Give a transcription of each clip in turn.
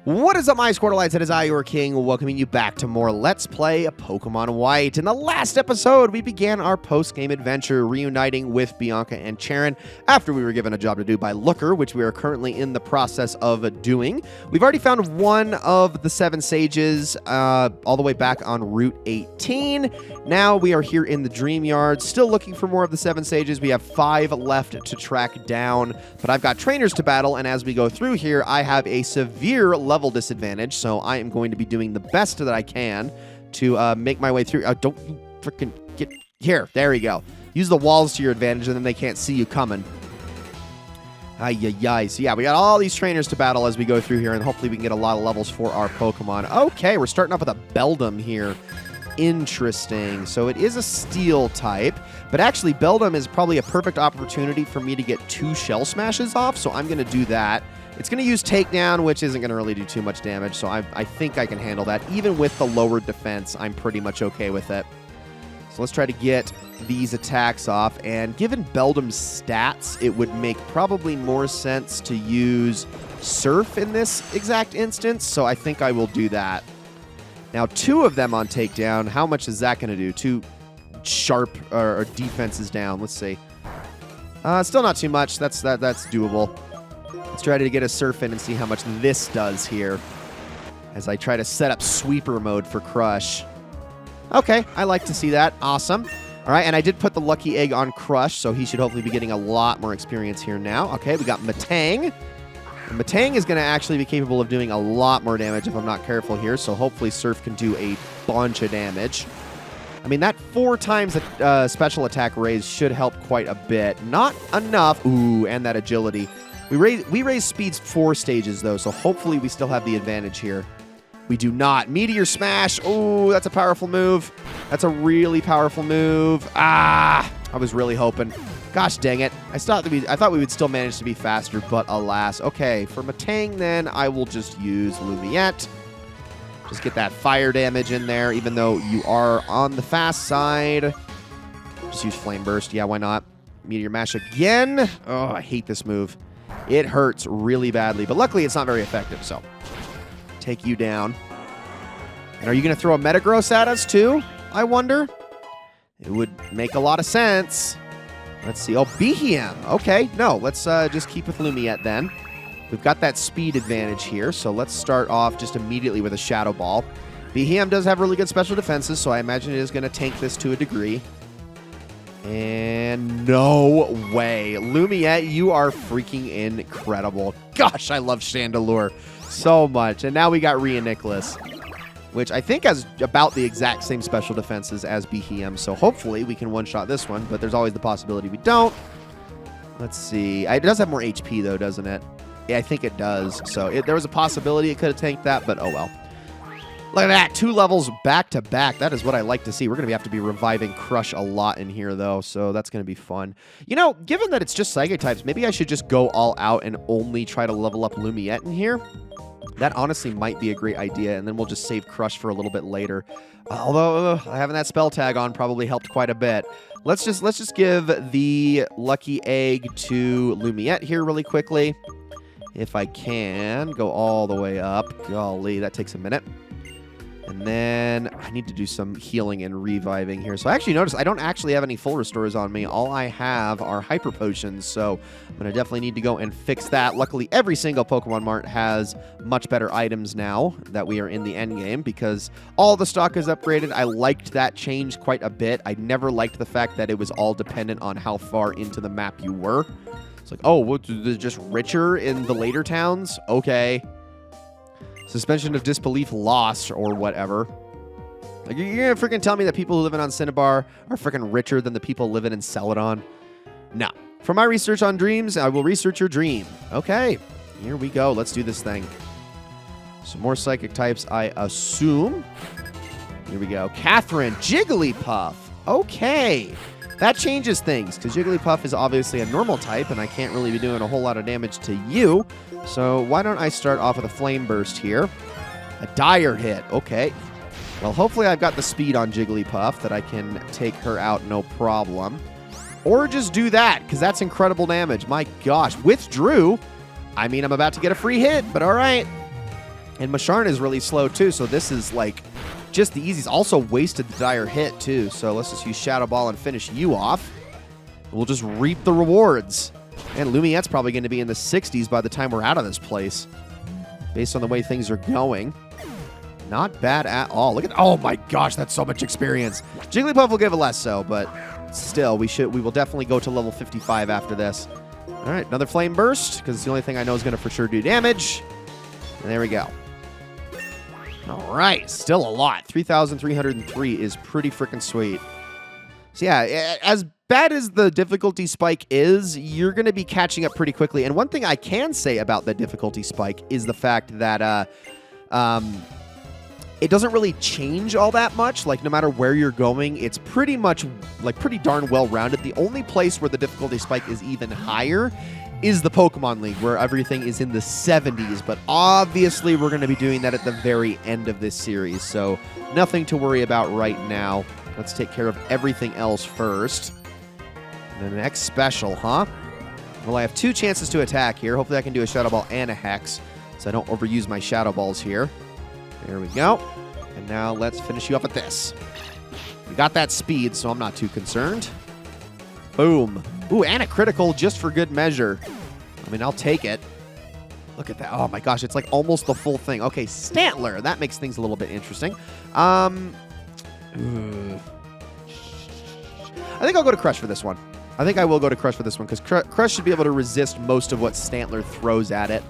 What is up, my Squirtleites? It is I, your king, welcoming you back to more Let's Play Pokemon White. In the last episode, we began our post-game adventure, reuniting with Bianca and Charon after we were given a job to do by Looker, which we are currently in the process of doing. We've already found one of the 7 sages, all the way back on Route 18. Now we are here in the Dreamyard, still looking for more of the 7 sages. We have 5 left to track down, but I've got trainers to battle, and as we go through here, I have a severe level disadvantage, so I am going to be doing the best that I can to make my way through. Don't you freaking get here. There we go. Use the walls to your advantage, and then they can't see you coming. Ay-yi-yi. So yeah, we got all these trainers to battle as we go through here, and hopefully we can get a lot of levels for our Pokemon. Okay, we're starting off with a Beldum here. Interesting. So it is a steel type, but actually Beldum is probably a perfect opportunity for me to get 2 Shell Smashes off, so I'm going to do that. It's going to use Takedown, which isn't going to really do too much damage, so I think I can handle that. Even with the lowered defense, I'm pretty much okay with it. So let's try to get these attacks off, and given Beldum's stats, it would make probably more sense to use Surf in this exact instance, so I think I will do that. Now, 2 of them on Takedown, how much is that going to do? 2 sharp or defenses down. Let's see. Still not too much. That's doable. Let's try to get a Surf in and see how much this does here as I try to set up sweeper mode for Crush. Okay, I like to see that. Awesome. All right, and I did put the Lucky Egg on Crush, so he should hopefully be getting a lot more experience here now. Okay, we got Matang. And Matang is going to actually be capable of doing a lot more damage if I'm not careful here, so hopefully Surf can do a bunch of damage. I mean, that 4 times the special attack raise should help quite a bit. Not enough. Ooh, and that agility. We raise speeds 4 stages, though, so hopefully we still have the advantage here. We do not. Meteor Smash. Ooh, that's a powerful move. That's a really powerful move. Ah, I was really hoping. Gosh dang it. I thought we would still manage to be faster, but alas. Okay, for Matang, then, I will just use Lumiette. Just get that fire damage in there, even though you are on the fast side. Just use Flame Burst. Yeah, why not? Meteor Mash again. Oh, I hate this move. It hurts really badly, but luckily it's not very effective, so take you down. And are you going to throw a Metagross at us, too? I wonder. It would make a lot of sense. Let's see. Oh, Behem. Okay, no, let's just keep with Lumiette then. We've got that speed advantage here, so let's start off just immediately with a Shadow Ball. Behem does have really good special defenses, so I imagine it is going to tank this to a degree. And no way. Lumiette, you are freaking incredible. Gosh, I love Chandelure so much. And now we got Rhea-Nicholas, which I think has about the exact same special defenses as Behem. So hopefully we can one-shot this one, but there's always the possibility we don't. Let's see. It does have more HP, though, doesn't it? Yeah, I think it does. So there was a possibility it could have tanked that, but oh well. Look at that. 2 levels back-to-back. That is what I like to see. We're going to have to be reviving Crush a lot in here, though, so that's going to be fun. You know, given that it's just Psychic types, maybe I should just go all out and only try to level up Lumiette in here. That honestly might be a great idea, and then we'll just save Crush for a little bit later. Although, having that spell tag on probably helped quite a bit. Let's just give the Lucky Egg to Lumiette here really quickly. If I can, go all the way up. Golly, that takes a minute. And then I need to do some healing and reviving here. So I actually noticed I don't actually have any full restores on me. All I have are hyper potions. So I'm going to definitely need to go and fix that. Luckily, every single Pokemon Mart has much better items now that we are in the end game because all the stock is upgraded. I liked that change quite a bit. I never liked the fact that it was all dependent on how far into the map you were. It's like, oh, well, they're just richer in the later towns? Okay. Suspension of disbelief lost or whatever. Like, you're gonna freaking tell me that people who live on Cinnabar are freaking richer than the people living in Celadon? No. For my research on dreams, I will research your dream. Okay. Here we go. Let's do this thing. Some more psychic types, I assume. Here we go. Catherine, Jigglypuff. Okay. That changes things, because Jigglypuff is obviously a normal type, and I can't really be doing a whole lot of damage to you. So why don't I start off with a Flame Burst here? A Dire Hit. Okay. Well, hopefully I've got the speed on Jigglypuff that I can take her out no problem. Or just do that, because that's incredible damage. My gosh. Withdrew? I mean, I'm about to get a free hit, but all right. And Masharn is really slow, too, so this is, like, just the easiest. Also wasted the dire hit, too, so let's just use Shadow Ball and finish you off. We'll just reap the rewards. And Lumiette's probably going to be in the 60s by the time we're out of this place, based on the way things are going. Not bad at all. Look at, oh my gosh, that's so much experience. Jigglypuff will give it less so, but still, we will definitely go to level 55 after this. All right, another Flame Burst, because it's the only thing I know is going to for sure do damage. And there we go. All right, still a lot. 3,303 is pretty freaking sweet. So yeah, as bad as the difficulty spike is, you're going to be catching up pretty quickly. And one thing I can say about the difficulty spike is the fact that it doesn't really change all that much. Like, no matter where you're going, it's pretty much, like, pretty darn well-rounded. The only place where the difficulty spike is even higher is the Pokemon League, where everything is in the 70s. But obviously, we're going to be doing that at the very end of this series, so nothing to worry about right now. Let's take care of everything else first. And the next special, huh? Well, I have 2 chances to attack here. Hopefully, I can do a Shadow Ball and a Hex, so I don't overuse my Shadow Balls here. There we go. And now let's finish you up at this. We got that speed, so I'm not too concerned. Boom. Ooh, and a critical just for good measure. I mean, I'll take it. Look at that. Oh my gosh, it's like almost the full thing. Okay, Stantler. That makes things a little bit interesting. I think I'll go to Crush for this one. I think I will go to Crush for this one, because Crush should be able to resist most of what Stantler throws at it.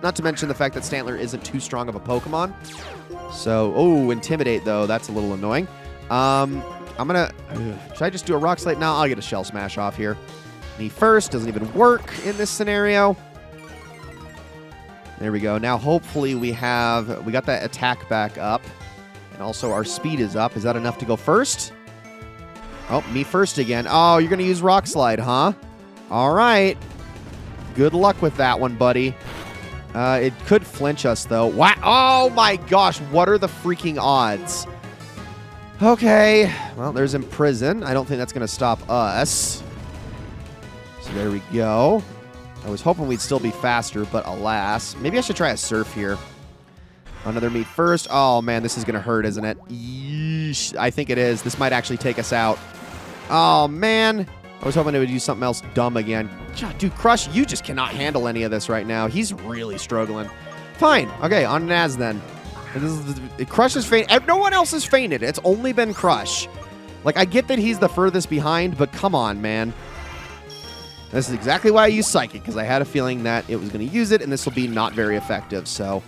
Not to mention the fact that Stantler isn't too strong of a Pokemon. So, oh, Intimidate, though. That's a little annoying. I'm going to... should I just do a Rock Slide? No, I'll get a Shell Smash off here. Me first. Doesn't even work in this scenario. There we go. Now, hopefully, we got that attack back up. And also, our speed is up. Is that enough to go first? Oh, me first again. Oh, you're going to use Rock Slide, huh? All right. Good luck with that one, buddy. It could flinch us, though. Wow. Oh, my gosh. What are the freaking odds? Okay. Well, there's Imprison. I don't think that's going to stop us. So there we go. I was hoping we'd still be faster, but alas. Maybe I should try a Surf here. Another meet first. Oh, man, this is going to hurt, isn't it? Yeesh. I think it is. This might actually take us out. Oh, man. I was hoping it would use something else dumb again. God, dude, Crush, you just cannot handle any of this right now. He's really struggling. Fine. Okay, on Naz then. Crush is faint. No one else has fainted. It's only been Crush. Like, I get that he's the furthest behind, but come on, man. This is exactly why I use Psychic, because I had a feeling that it was going to use it, and this will be not very effective, so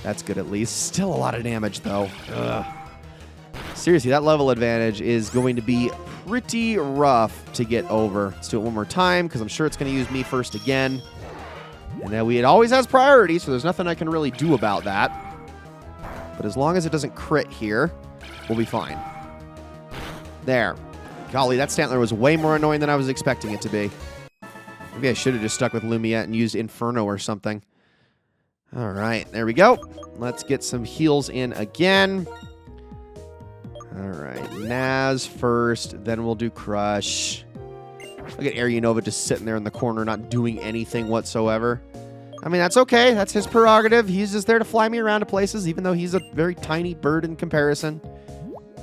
that's good at least. Still a lot of damage, though. Ugh. Seriously, that level advantage is going to be pretty rough to get over. Let's do it one more time, because I'm sure it's going to use me first again. And then it always has priority, so there's nothing I can really do about that. But as long as it doesn't crit here, we'll be fine. There. Golly, that Stantler was way more annoying than I was expecting it to be. Maybe I should have just stuck with Lumiette and used Inferno or something. All right, there we go. Let's get some heals in again. All right, Naz first, then we'll do Crush. Look at Aryunova just sitting there in the corner, not doing anything whatsoever. I mean, that's okay. That's his prerogative. He's just there to fly me around to places, even though he's a very tiny bird in comparison.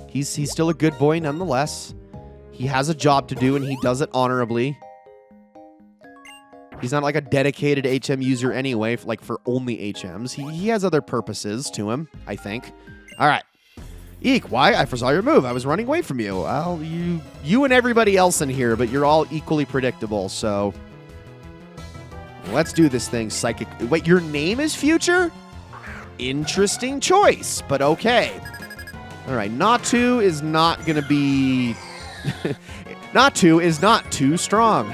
He's still a good boy nonetheless. He has a job to do, and he does it honorably. He's not like a dedicated HM user anyway, like for only HMs. He has other purposes to him, I think. All right. Eek, why? I foresaw your move. I was running away from you. Well, you and everybody else in here, but you're all equally predictable, so let's do this thing, Psychic. Wait, your name is Future? Interesting choice, but okay. All right, Natu is not going to be... Natu is not too strong.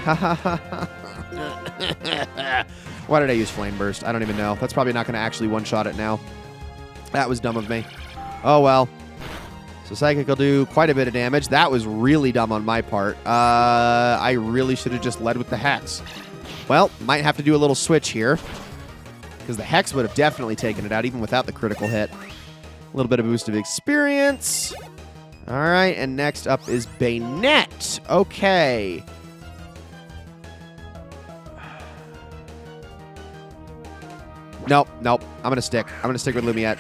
Why did I use Flame Burst? I don't even know. That's probably not going to actually one-shot it now. That was dumb of me. Oh, well. So Psychic will do quite a bit of damage. That was really dumb on my part. I really should have just led with the Hex. Well, might have to do a little switch here, because the Hex would have definitely taken it out, even without the critical hit. A little bit of boost of experience. All right, and next up is Bayonet. Okay. Nope, nope. I'm going to stick. I'm going to stick with Lumiette.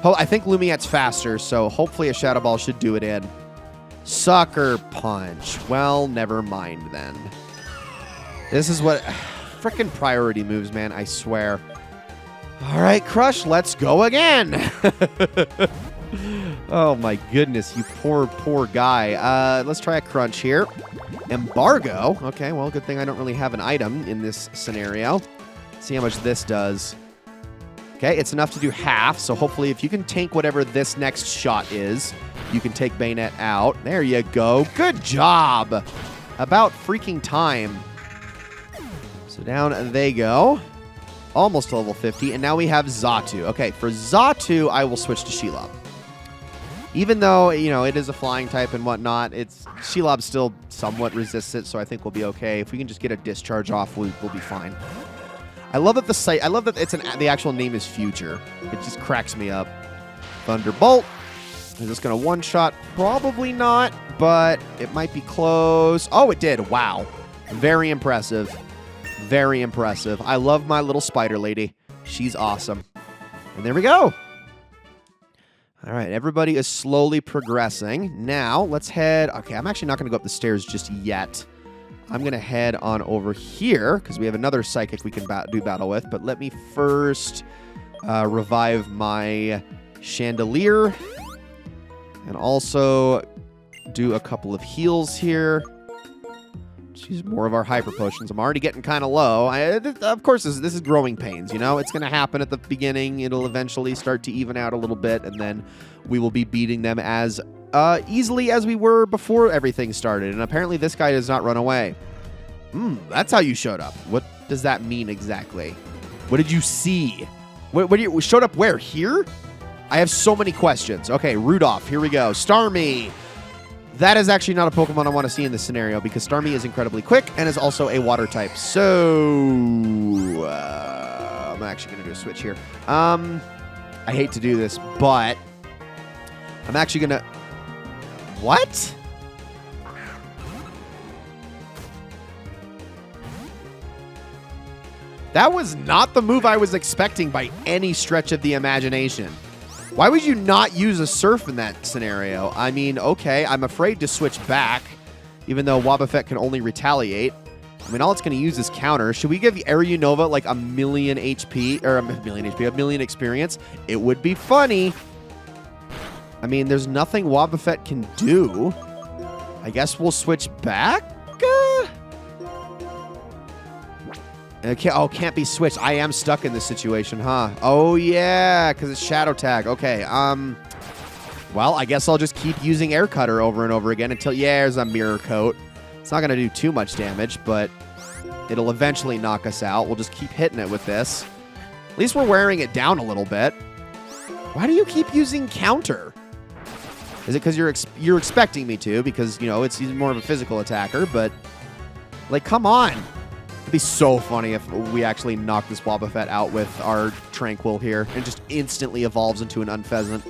Oh, I think Lumiette's faster, so hopefully a Shadow Ball should do it in. Sucker Punch. Well, never mind then. This is what... Frickin' priority moves, man. I swear. All right, Crush, let's go again. Oh, my goodness. You poor, poor guy. Let's try a Crunch here. Embargo. Okay, well, good thing I don't really have an item in this scenario. See how much this does. Okay, it's enough to do half, so hopefully if you can tank whatever this next shot is, you can take Bayonet out. There you go. Good job. About freaking time. So down they go. Almost to level 50, and now we have Xatu. Okay, for Xatu, I will switch to Shelob. Even though, you know, it is a flying type and whatnot, Shelob still somewhat resists it, so I think we'll be okay. If we can just get a discharge off, we'll be fine. I love that the actual name is Future. It just cracks me up. Thunderbolt. Is this going to one-shot? Probably not, but it might be close. Oh, it did. Wow. Very impressive. Very impressive. I love my little spider lady. She's awesome. And there we go. All right, everybody is slowly progressing. Now, let's head... Okay, I'm actually not going to go up the stairs just yet. I'm going to head on over here, because we have another Psychic we can do battle with. But let me first revive my Chandelier. And also do a couple of heals here. Use more of our Hyper Potions. I'm already getting kind of low. Of course, this is growing pains, you know? It's going to happen at the beginning. It'll eventually start to even out a little bit, and then we will be beating them as easily as we were before everything started. And apparently this guy does not run away. That's how you showed up. What does that mean exactly? What did you see? What showed up where? Here? I have so many questions. Okay, Rudolph. Here we go. Starmie. That is actually not a Pokemon I want to see in this scenario because Starmie is incredibly quick and is also a water type. So, I'm actually going to do a switch here. I hate to do this, but I'm actually going to... What? That was not the move I was expecting by any stretch of the imagination. Why would you not use a Surf in that scenario? I mean, okay, I'm afraid to switch back, even though Wobbuffet can only retaliate. I mean, all it's going to use is counter. Should we give Aerunova like a million HP, or a million experience? It would be funny. I mean, there's nothing Wobbuffet can do. I guess we'll switch back? Okay, oh, can't be switched. I am stuck in this situation, huh? Oh, yeah, because it's Shadow Tag. Okay, well, I guess I'll just keep using Air Cutter over and over again until, yeah, there's a Mirror Coat. It's not going to do too much damage, but it'll eventually knock us out. We'll just keep hitting it with this. At least we're wearing it down a little bit. Why do you keep using Counter? Is it because you're expecting me to? Because, you know, he's more of a physical attacker, but, like, come on. It'd be so funny if we actually knock this Wobbuffet out with our Tranquil here and just instantly evolves into an Unpheasant.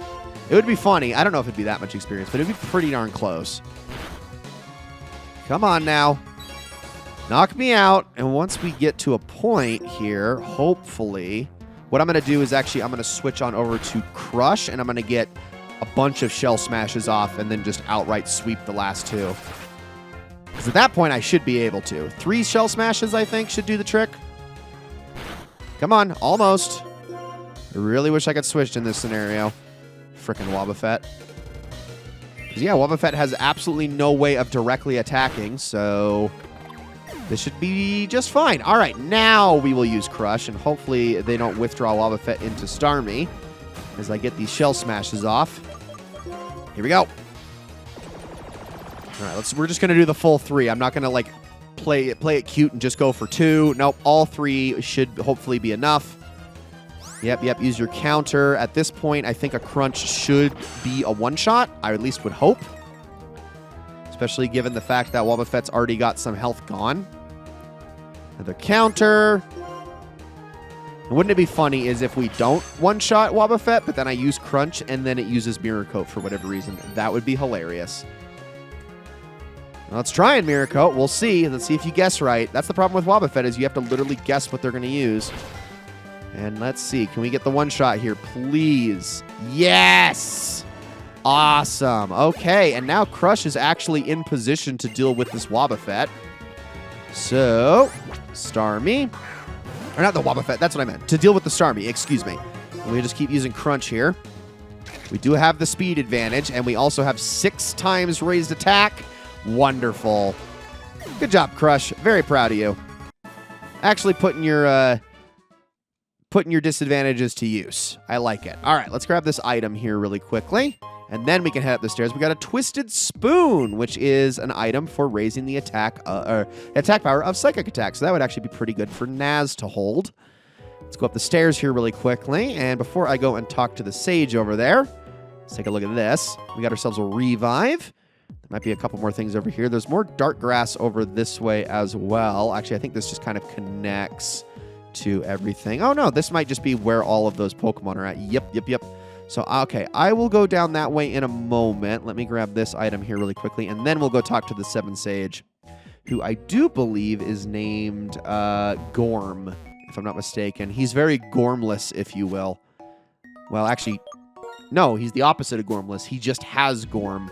It would be funny. I don't know if it'd be that much experience, but it'd be pretty darn close. Come on now. Knock me out. And once we get to a point here, hopefully, what I'm going to do is actually I'm going to switch on over to Crush, and I'm going to get a bunch of Shell Smashes off and then just outright sweep the last two. Because at that point, I should be able to. 3 Shell Smashes, I think, should do the trick. Come on, almost. I really wish I could switch in this scenario. Frickin' Wobbuffet. Because, yeah, Wobbuffet has absolutely no way of directly attacking, so this should be just fine. All right, now we will use Crush, and hopefully they don't withdraw Wobbuffet into Starmie as I get these Shell Smashes off. Here we go. All right, we're just going to do the full 3. I'm not going to, like, play it cute and just go for 2. Nope, all 3 should hopefully be enough. Yep, use your counter. At this point, I think a Crunch should be a one-shot. I at least would hope. Especially given the fact that Wobbuffet's already got some health gone. Another counter. And wouldn't it be funny is if we don't one-shot Wobbuffet, but then I use Crunch and then it uses Mirror Coat for whatever reason. That would be hilarious. Let's try and Mirror Coat. We'll see. Let's see if you guess right. That's the problem with Wobbuffet is you have to literally guess what they're going to use. And let's see. Can we get the one shot here, please? Yes! Awesome. Okay, and now Crush is actually in position to deal with this Wobbuffet. So, Starmie. Or not the Wobbuffet, that's what I meant. To deal with the Starmie, excuse me. And we just keep using Crunch here. We do have the speed advantage, and we also have 6 times raised attack. Wonderful. Good job, Crush. Very proud of you. Actually putting your disadvantages to use. I like it. All right, let's grab this item here really quickly, and then we can head up the stairs. We got a Twisted Spoon, which is an item for raising the attack power of psychic attacks. So that would actually be pretty good for Naz to hold. Let's go up the stairs here really quickly, and before I go and talk to the sage over there, let's take a look at this. We got ourselves a revive. There might be a couple more things over here. There's more dark grass over this way as well. Actually, I think this just kind of connects to everything. Oh, no, this might just be where all of those Pokemon are at. Yep. So, okay, I will go down that way in a moment. Let me grab this item here really quickly, and then we'll go talk to the 7 Sage, who I do believe is named Gorm, if I'm not mistaken. He's very Gormless, if you will. Well, actually, no, he's the opposite of Gormless. He just has Gorm.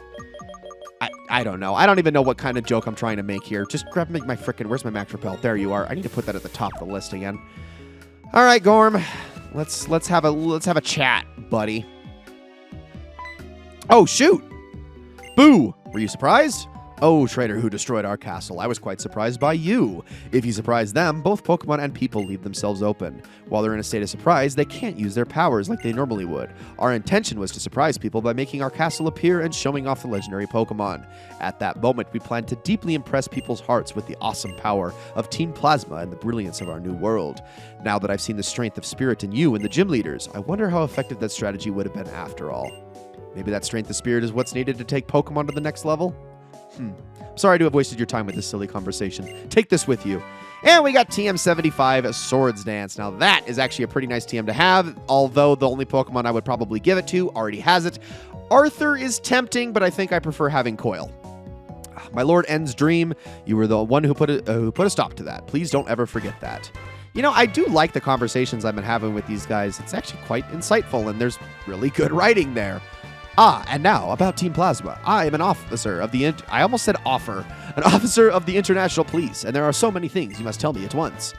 I don't know. I don't even know what kind of joke I'm trying to make here. Just make my frickin'... Where's my Max Repel? There you are. I need to put that at the top of the list again. All right, Gorm. Let's have a chat, buddy. Oh, shoot. Boo. Were you surprised? Oh, traitor who destroyed our castle, I was quite surprised by you. If you surprise them, both Pokemon and people leave themselves open. While they're in a state of surprise, they can't use their powers like they normally would. Our intention was to surprise people by making our castle appear and showing off the legendary Pokemon. At that moment, we planned to deeply impress people's hearts with the awesome power of Team Plasma and the brilliance of our new world. Now that I've seen the strength of spirit in you and the gym leaders, I wonder how effective that strategy would have been after all. Maybe that strength of spirit is what's needed to take Pokemon to the next level? Sorry to have wasted your time with this silly conversation. Take this with you. And we got TM75 Swords Dance. Now that is actually a pretty nice TM to have, although the only Pokemon I would probably give it to already has it. Arthur is tempting, but I think I prefer having Coil. My Lord N's dream, you were the one who put a stop to that. Please don't ever forget that. You know, I do like the conversations I've been having with these guys. It's actually quite insightful, and there's really good writing there. And now, about Team Plasma. I am an officer of the... I almost said offer. An officer of the International Police, and there are so many things you must tell me at once.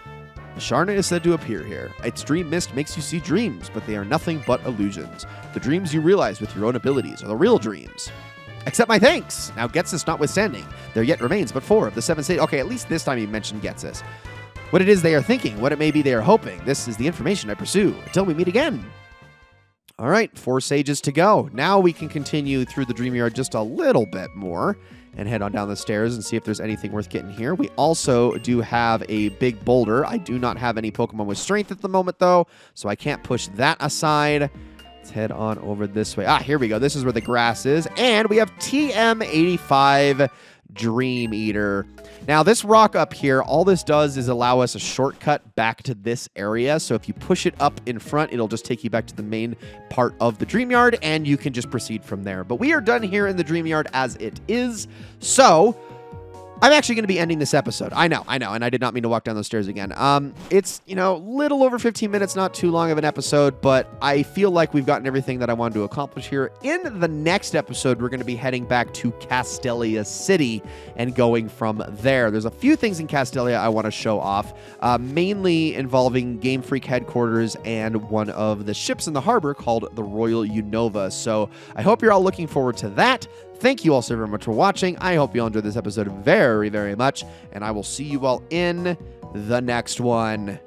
The Sharna is said to appear here. Its dream mist makes you see dreams, but they are nothing but illusions. The dreams you realize with your own abilities are the real dreams. Accept my thanks! Now, Getsus notwithstanding, there yet remains but 4 of the 7 states. Okay, at least this time he mentioned Getsus. What it is they are thinking, what it may be they are hoping. This is the information I pursue. Until we meet again. All right, 4 sages to go. Now we can continue through the Dreamyard just a little bit more and head on down the stairs and see if there's anything worth getting here. We also do have a big boulder. I do not have any Pokemon with strength at the moment, though, so I can't push that aside. Let's head on over this way. Here we go. This is where the grass is. And we have TM85 Dream Eater. Now, this rock up here, all this does is allow us a shortcut back to this area. So if you push it up in front, it'll just take you back to the main part of the Dreamyard, and you can just proceed from there. But we are done here in the Dreamyard as it is. So I'm actually going to be ending this episode. I know, and I did not mean to walk down those stairs again. It's, little over 15 minutes, not too long of an episode, but I feel like we've gotten everything that I wanted to accomplish here. In the next episode, we're going to be heading back to Castelia City and going from there. There's a few things in Castelia I want to show off, mainly involving Game Freak headquarters and one of the ships in the harbor called the Royal Unova. So I hope you're all looking forward to that. Thank you all so very much for watching. I hope you all enjoyed this episode very, very much, and I will see you all in the next one.